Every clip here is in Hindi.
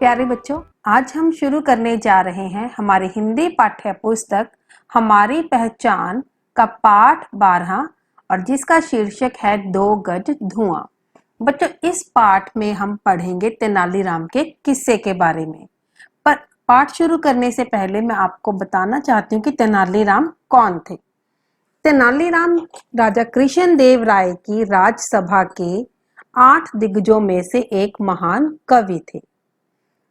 प्यारे बच्चों, आज हम शुरू करने जा रहे हैं हमारी हिंदी पाठ्य पुस्तक हमारी पहचान का पाठ 12 और जिसका शीर्षक है 2 गज धुआं। बच्चों, इस पाठ में हम पढ़ेंगे तेनालीराम के किस्से के बारे में। पर पाठ शुरू करने से पहले मैं आपको बताना चाहती हूँ कि तेनालीराम कौन थे। तेनालीराम राजा कृष्णदेव राय की राजसभा के 8 दिग्गजों में से एक महान कवि थे।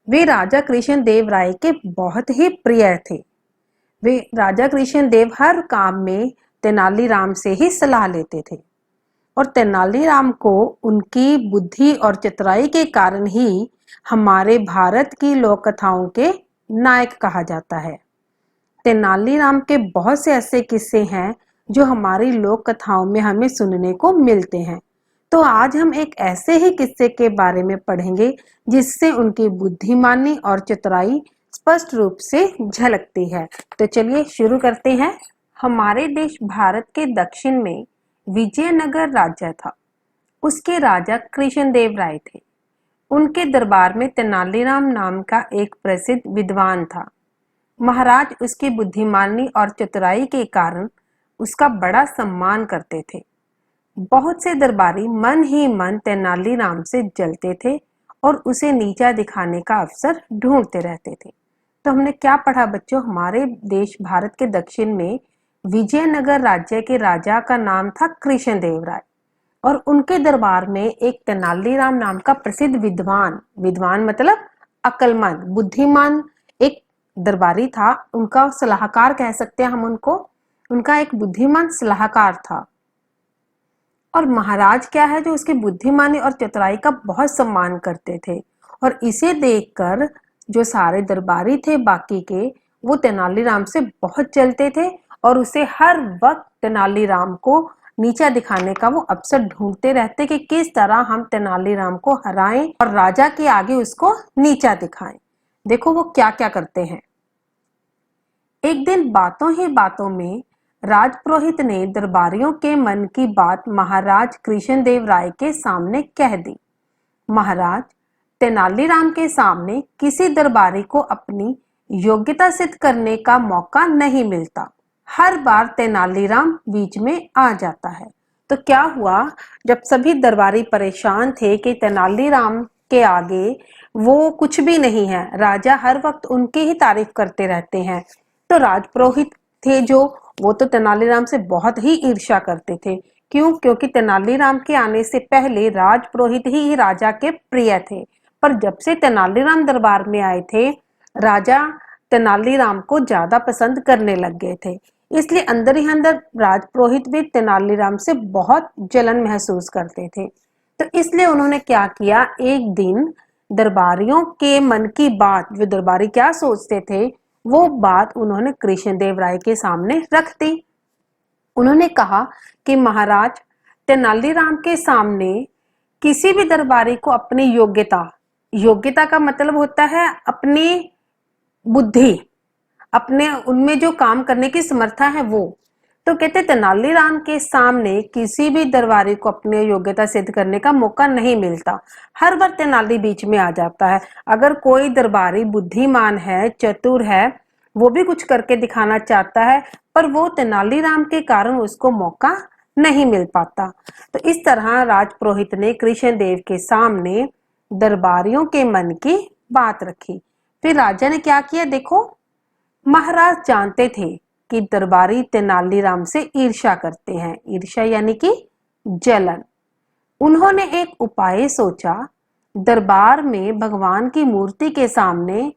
वे राजा कृष्णदेव राय के बहुत ही प्रिय थे। वे राजा कृष्णदेव हर काम में तेनालीराम से ही सलाह लेते थे और तेनालीराम को उनकी बुद्धि और चतुराई के कारण ही हमारे भारत की लोक कथाओं के नायक कहा जाता है। तेनालीराम के बहुत से ऐसे किस्से हैं जो हमारी लोक कथाओं में हमें सुनने को मिलते हैं। तो आज हम एक ऐसे ही किस्से के बारे में पढ़ेंगे जिससे उनकी बुद्धिमानी और चतुराई स्पष्ट रूप से झलकती है। तो चलिए शुरू करते हैं। हमारे देश भारत के दक्षिण में विजयनगर राज्य था। उसके राजा कृष्णदेव राय थे। उनके दरबार में तेनालीराम नाम का एक प्रसिद्ध विद्वान था। महाराज उसकी बुद्धिमानी और चतुराई के कारण उसका बड़ा सम्मान करते थे। बहुत से दरबारी मन ही मन तेनालीराम से जलते थे और उसे नीचा दिखाने का अवसर ढूंढते रहते थे। तो हमने क्या पढ़ा बच्चों? हमारे देश भारत के दक्षिण में विजयनगर राज्य के राजा का नाम था कृष्णदेव राय और उनके दरबार में एक तेनालीराम नाम का प्रसिद्ध विद्वान मतलब अक्लमंद, बुद्धिमान एक दरबारी था। उनका सलाहकार कह सकते हैं हम उनको। उनका एक बुद्धिमान सलाहकार था और महाराज क्या है जो उसकी बुद्धिमानी और चतुराई का बहुत सम्मान करते थे। और इसे देखकर जो सारे दरबारी थे बाकी के, वो तेनालीराम से बहुत जलते थे और उसे हर वक्त तेनालीराम को नीचा दिखाने का वो अवसर ढूंढते रहते कि किस तरह हम तेनालीराम को हराएं और राजा के आगे उसको नीचा दिखाएं। देखो वो क्या क्या करते हैं। एक दिन बातों ही बातों में राजपुरोहित ने दरबारियों के मन की बात महाराज कृष्णदेव राय के सामने कह दी। महाराज, तेनालीराम के सामने किसी दरबारी को अपनी योग्यता सिद्ध करने का मौका नहीं मिलता। हर बार तेनालीराम बीच में आ जाता है। तो क्या हुआ, जब सभी दरबारी परेशान थे कि तेनालीराम के आगे वो कुछ भी नहीं है, राजा हर वक्त उनकी ही तारीफ करते रहते हैं, तो राजपुरोहित थे जो वो तो तेनालीराम से बहुत ही ईर्ष्या करते थे। क्यों? क्योंकि तेनालीराम के आने से पहले राजपुरोहित ही राजा के प्रिय थे। पर जब से तेनालीराम दरबार में आए थे, राजा तेनालीराम को ज्यादा पसंद करने लग गए थे। इसलिए अंदर ही अंदर राजपुरोहित भी तेनालीराम से बहुत जलन महसूस करते थे। तो इसलिए उन्होंने क्या किया, एक दिन दरबारियों के मन की बात, जो दरबारी क्या सोचते थे, वो बात उन्होंने कृष्णदेव राय के सामने रख दी। उन्होंने कहा कि महाराज, तेनालीराम के सामने किसी भी दरबारी को अपनी योग्यता का मतलब होता है अपनी बुद्धि, अपने उनमें जो काम करने की समर्था है वो। तो कहते तेनालीराम के सामने किसी भी दरबारी को अपनी योग्यता सिद्ध करने का मौका नहीं मिलता। हर बार तेनाली बीच में आ जाता है। अगर कोई दरबारी बुद्धिमान है, चतुर है, वो भी कुछ करके दिखाना चाहता है, पर वो तेनालीराम के कारण उसको मौका नहीं मिल पाता। तो इस तरह राजपुरोहित ने कृष्णदेव के सामने दरबारियों के मन की बात रखी। फिर राजा ने क्या किया, देखो, महाराज जानते थे कि दरबारी तेनालीराम से ईर्ष्या करते हैं। ईर्ष्या यानी कि जलन। उन्होंने एक उपाय सोचा। दरबार में भगवान की मूर्ति के सामने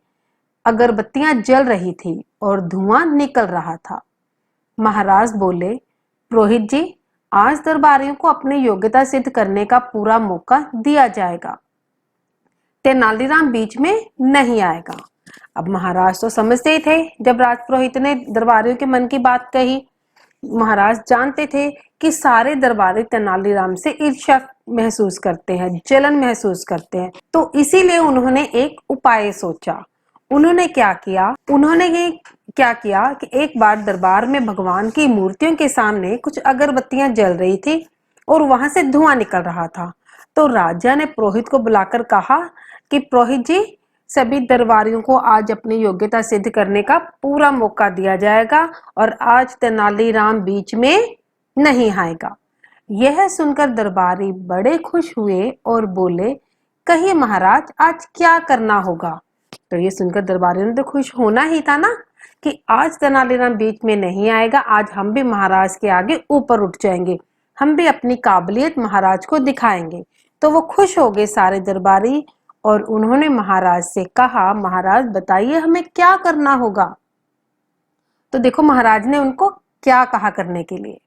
अगरबत्तियां जल रही थी और धुआं निकल रहा था। महाराज बोले, पुरोहित जी, आज दरबारियों को अपनी योग्यता सिद्ध करने का पूरा मौका दिया जाएगा। तेनालीराम बीच में नहीं आएगा। अब महाराज तो समझते ही थे। जब राजपुरोहित ने दरबारियों के मन की बात कही, महाराज जानते थे कि सारे दरबारी तेनालीराम से ईर्ष्या महसूस करते हैं, जलन महसूस करते हैं। तो इसीलिए उन्होंने एक उपाय सोचा। उन्होंने क्या किया कि एक बार दरबार में भगवान की मूर्तियों के सामने कुछ अगरबत्तियां जल रही थी और वहां से धुआं निकल रहा था। तो राजा ने पुरोहित को बुलाकर कहा कि पुरोहित जी, सभी दरबारियों को आज अपनी योग्यता सिद्ध करने का पूरा मौका दिया जाएगा और आज तेनालीराम बीच में नहीं आएगा। यह सुनकर दरबारी बड़े खुश हुए और बोले, कहिए महाराज, आज क्या करना होगा। तो ये सुनकर दरबारियों ने तो खुश होना ही था ना कि आज तेनालीराम बीच में नहीं आएगा, आज हम भी महाराज के आगे ऊपर उठ जाएंगे, हम भी अपनी काबिलियत महाराज को दिखाएंगे। तो वो खुश हो गए सारे दरबारी और उन्होंने महाराज से कहा, महाराज बताइए हमें क्या करना होगा। तो देखो महाराज ने उनको क्या कहा करने के लिए।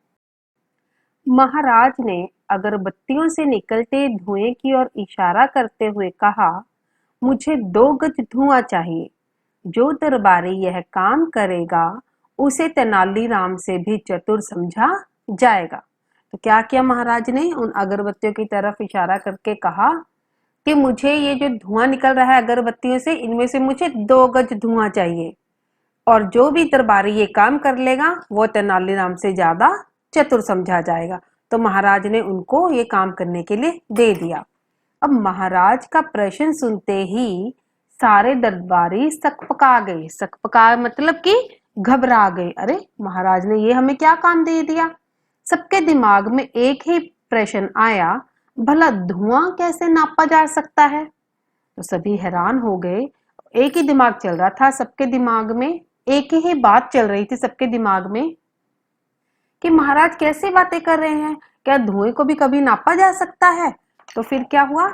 महाराज ने अगरबत्तियों से निकलते धुएं की ओर इशारा करते हुए कहा, मुझे 2 गज धुआं चाहिए। जो दरबारी यह काम करेगा उसे तेनालीराम से भी चतुर समझा जाएगा। तो क्या किया महाराज ने, उन अगरबत्तियों की तरफ इशारा करके कहा कि मुझे ये जो धुआं निकल रहा है अगरबत्तियों से, इनमें से मुझे 2 गज धुआं चाहिए और जो भी दरबारी ये काम कर लेगा वो तेनालीराम से ज्यादा चतुर समझा जाएगा। तो महाराज ने उनको ये काम करने के लिए दे दिया। अब महाराज का प्रश्न सुनते ही सारे दरबारी सकपका गए। सकपका मतलब कि घबरा गए। अरे महाराज ने ये हमें क्या काम दे दिया। सबके दिमाग में एक ही प्रश्न आया, भला धुआं कैसे नापा जा सकता है। तो सभी हैरान हो गए। एक ही दिमाग चल रहा था सबके दिमाग में, एक ही बात चल रही थी सबके दिमाग में कि महाराज कैसे बातें कर रहे हैं, क्या धुएं को भी कभी नापा जा सकता है। तो फिर क्या हुआ,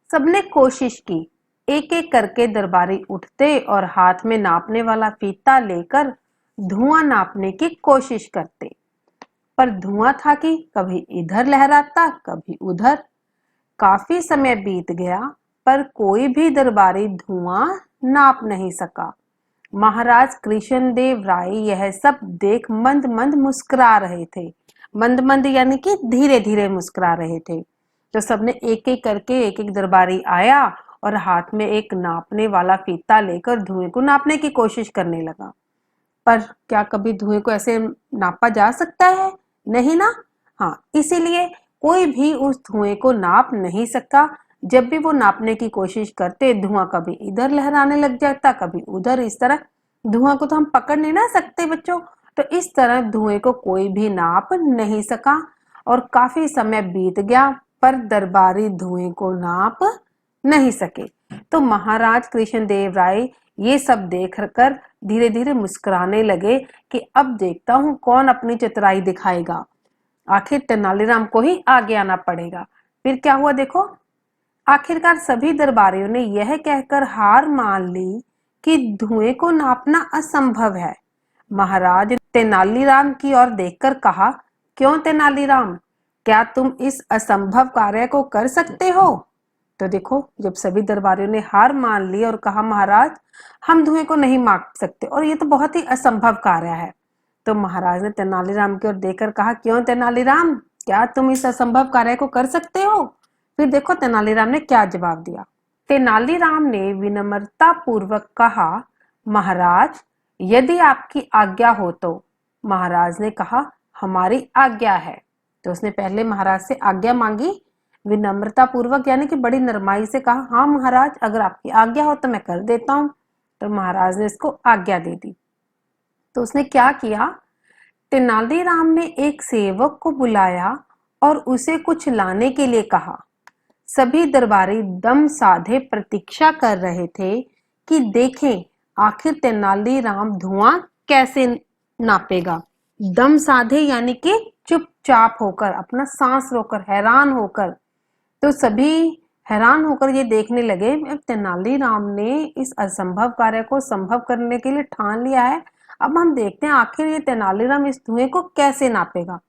सबने कोशिश की। एक एक करके दरबारी उठते और हाथ में नापने वाला फीता लेकर धुआं नापने की कोशिश करते, पर धुआं था कि कभी इधर लहराता कभी उधर। काफी समय बीत गया पर कोई भी दरबारी धुआं नाप नहीं सका। महाराज कृष्णदेव राय यह सब देख मंद मंद मुस्कुरा रहे थे। मंद मंद यानी कि धीरे धीरे मुस्कुरा रहे थे। तो सबने एक एक करके एक एक दरबारी आया और हाथ में एक नापने वाला फीता लेकर धुएं को नापने की कोशिश करने लगा। पर क्या कभी धुएं को ऐसे नापा जा सकता है? नहीं ना। हाँ, इसीलिए कोई भी उस धुएं को नाप नहीं सका। जब भी वो नापने की कोशिश करते धुआं कभी इधर लहराने लग जाता कभी उधर। इस तरह धुआं को तो हम पकड़ नहीं ना सकते बच्चों। तो इस तरह धुएं को कोई भी नाप नहीं सका और काफी समय बीत गया पर दरबारी धुएं को नाप नहीं सके। तो महाराज कृष्णदेव राय ये सब देखकर धीरे धीरे मुस्कुराने लगे कि अब देखता हूं कौन अपनी चतुराई दिखाएगा। आखिर तेनालीराम को ही आगे आना पड़ेगा। फिर क्या हुआ देखो, आखिरकार सभी दरबारियों ने यह कहकर हार मान ली कि धुएं को नापना असंभव है। महाराज तेनालीराम की ओर देखकर कहा, क्यों तेनालीराम, क्या तुम इस असंभव कार्य को कर सकते हो। तो देखो, जब सभी दरबारियों ने हार मान ली और कहा महाराज हम धुएं को नहीं माप सकते और ये तो बहुत ही असंभव कार्य है, तो महाराज ने तेनालीराम की ओर देखकर कहा, क्यों तेनालीराम, क्या तुम इस असंभव कार्य को कर सकते हो। फिर देखो तेनालीराम ने क्या जवाब दिया। तेनालीराम ने विनम्रता पूर्वक कहा, महाराज यदि आपकी आज्ञा हो तो। महाराज ने कहा, हमारी आज्ञा है। तो उसने पहले महाराज से आज्ञा मांगी, विनम्रता पूर्वक यानी कि बड़ी नरमाई से कहा, हाँ महाराज अगर आपकी आज्ञा हो तो मैं कर देता हूं। तो महाराज ने इसको आज्ञा दे दी। तो उसने क्या किया, तेनालीराम ने एक सेवक को बुलाया और उसे कुछ लाने के लिए कहा। सभी दरबारी दम साधे प्रतीक्षा कर रहे थे कि देखें आखिर तेनालीराम धुआं कैसे नापेगा। दम साधे यानी कि चुपचाप होकर, अपना सांस रोकर, हैरान होकर। तो सभी हैरान होकर ये देखने लगे, तेनालीराम ने इस असंभव कार्य को संभव करने के लिए ठान लिया है। अब हम देखते हैं आखिर ये तेनालीराम इस धुएं को कैसे नापेगा।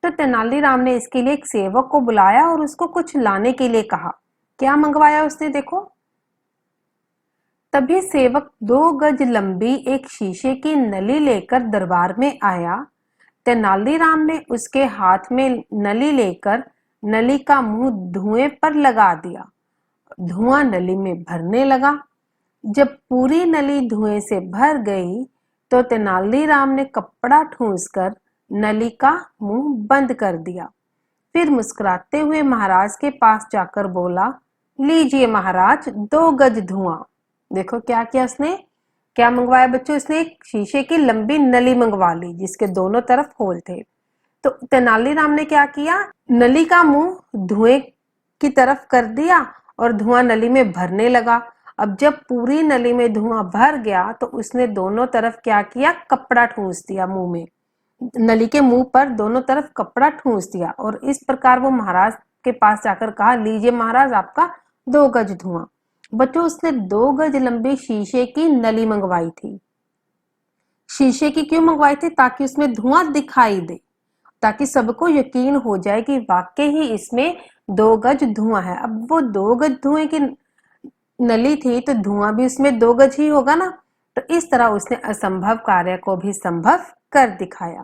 तो तेनालीराम ने इसके लिए एक सेवक को बुलाया और उसको कुछ लाने के लिए कहा। क्या मंगवाया उसने देखो। तभी सेवक 2 गज लंबी एक शीशे की नली लेकर दरबार में आया। तेनालीराम ने उसके हाथ में नली लेकर नली का मुंह धुएं पर लगा दिया। धुआं नली में भरने लगा। जब पूरी नली धुएं से भर गई तो तेनालीराम ने कपड़ा ठूंसकर नली का मुंह बंद कर दिया। फिर मुस्कुराते हुए महाराज के पास जाकर बोला, लीजिए महाराज 2 गज धुआं। देखो क्या किया उसने, क्या मंगवाया बच्चों, इसने एक शीशे की लंबी नली मंगवा ली जिसके दोनों तरफ होल थे। तो तेनालीराम ने क्या किया, नली का मुंह धुएं की तरफ कर दिया और धुआं नली में भरने लगा। अब जब पूरी नली में धुआं भर गया तो उसने दोनों तरफ क्या किया, कपड़ा ठूंस दिया मुंह में, नली के मुंह पर दोनों तरफ कपड़ा ठूंस दिया और इस प्रकार वो महाराज के पास जाकर कहा, लीजिए महाराज आपका 2 गज धुआं। बच्चों उसने 2 गज लंबी शीशे की नली मंगवाई थी। शीशे की क्यों मंगवाई थी, ताकि उसमें धुआं दिखाई दे, ताकि सबको यकीन हो जाए कि वाकई ही इसमें 2 गज धुआं है। अब वो 2 गज धुएं की नली थी तो धुआं भी उसमें 2 गज ही होगा ना। तो इस तरह उसने असंभव कार्य को भी संभव कर दिखाया।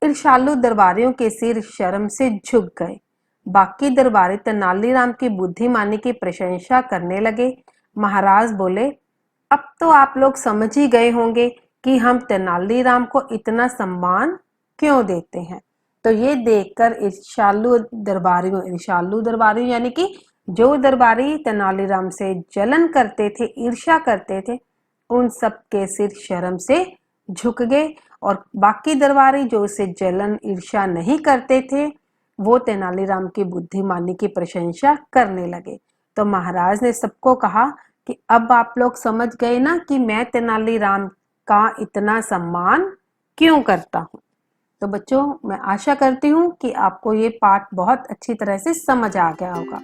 ईर्ष्यालु दरबारियों के सिर शर्म से झुक गए। बाकी दरबारी तेनालीराम की बुद्धिमानी की प्रशंसा करने लगे। महाराज बोले, अब तो आप लोग समझ ही गए होंगे कि हम तेनालीराम को इतना सम्मान क्यों देते हैं। तो ये देखकर ईर्ष्यालु दरबारियों यानी कि जो दरबारी तेनालीराम से जलन करते थे, ईर्ष्या करते थे, उन सब के सिर शर्म से झुक गए और बाकी दरबारी जो उसे जलन ईर्ष्या नहीं करते थे वो तेनालीराम की बुद्धिमानी की प्रशंसा करने लगे। तो महाराज ने सबको कहा कि अब आप लोग समझ गए ना कि मैं तेनालीराम का इतना सम्मान क्यों करता हूँ। तो बच्चों मैं आशा करती हूँ कि आपको ये पाठ बहुत अच्छी तरह से समझ आ गया होगा।